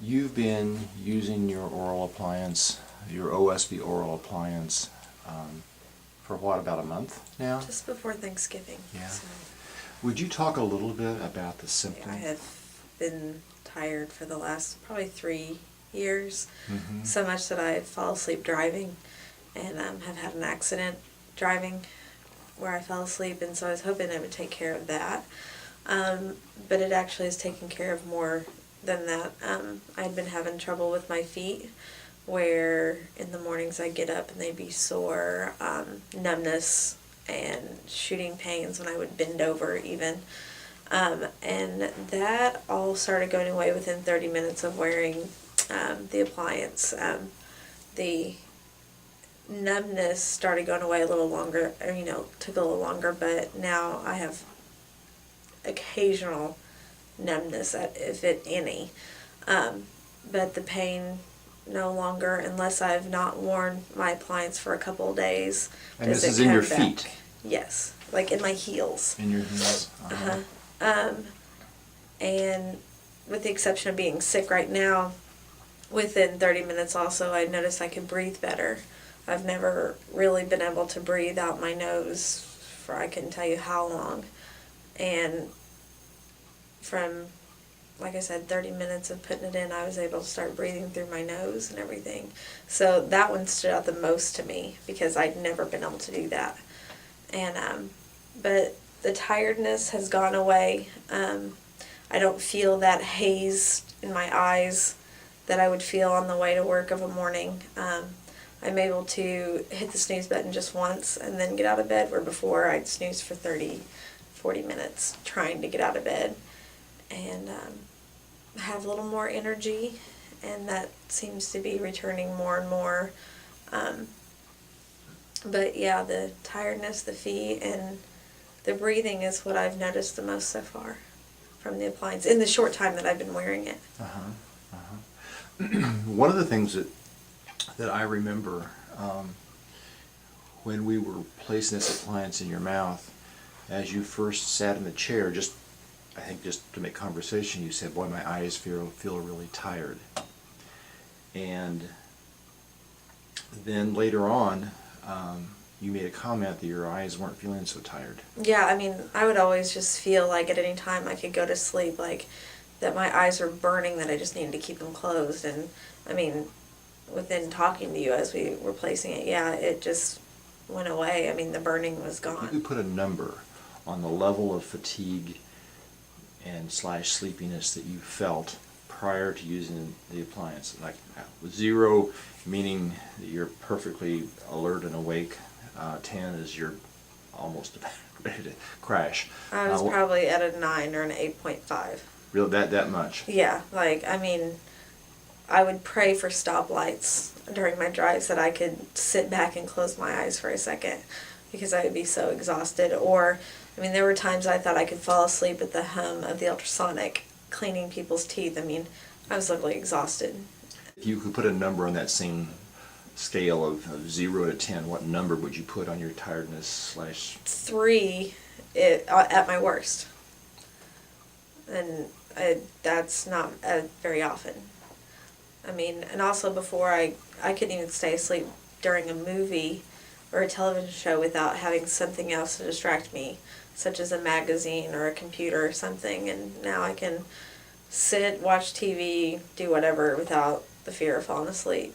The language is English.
You've been using your oral appliance, your OSB oral appliance, for what, about a month now? Just before Thanksgiving. Yeah. So Would you talk a little bit about the I symptoms? have been tired for the last probably 3 years, Mm-hmm. so much that I fall asleep driving, and have had an accident driving where I fell asleep, and so I was hoping it would take care of that. But it actually has taken care of more than that. I'd been having trouble with my feet, where in the mornings I'd get up and they'd be sore, numbness and shooting pains when I would bend over even. And that all started going away within 30 minutes of wearing the appliance. The numbness started going away a little longer, or, took a little longer, but now I have occasional numbness, if it any. But the pain no longer, unless I've not worn my appliance for a couple of days. And does this it is in your come back. feet? Yes, like in my heels. In your heels? And with the exception of being sick right now, within 30 minutes also I noticed I could breathe better. I've never really been able to breathe out my nose for I couldn't tell you how long. And from, like I said, 30 minutes of putting it in, I was able to start breathing through my nose and everything. So that one stood out the most to me because I'd never been able to do that. And but the tiredness has gone away. I don't feel that haze in my eyes that I would feel on the way to work of a morning. I'm able to hit the snooze button just once and then get out of bed, where before I'd snooze for 30, 40 minutes trying to get out of bed. And have a little more energy, and that seems to be returning more and more. But yeah, the tiredness, the feet, and the breathing is what I've noticed the most so far from the appliance in the short time that I've been wearing it. One of the things that I remember when we were placing this appliance in your mouth, as you first sat in the chair, I think just to make conversation, you said, "Boy, my eyes feel really tired." And then later on, you made a comment that your eyes weren't feeling so tired. Yeah, I mean, I would always just feel like at any time I could go to sleep, like that my eyes were burning, that I just needed to keep them closed. And I mean, within talking to you as we were placing it, yeah, it just went away. I mean, the burning was If you gone. could put a number on the level of fatigue and / sleepiness that you felt prior to using the appliance, like 0 meaning that you're perfectly alert and awake, 10 is you're almost ready to crash. I was probably at a 9 or an 8.5. Real that much? Yeah, like, I mean, I would pray for stoplights during my drives that I could sit back and close my eyes for a second, because I would be so exhausted. Or, I mean, there were times I thought I could fall asleep at the hum of the ultrasonic cleaning people's teeth. I mean, I was literally exhausted. If you could put a number on that same scale of 0 to 10, what number would you put on your tiredness / 3 at my worst. And that's not very often. I mean, and also before I couldn't even stay asleep during a movie or a television show without having something else to distract me, such as a magazine or a computer or something. And now I can sit, watch TV, do whatever without the fear of falling asleep.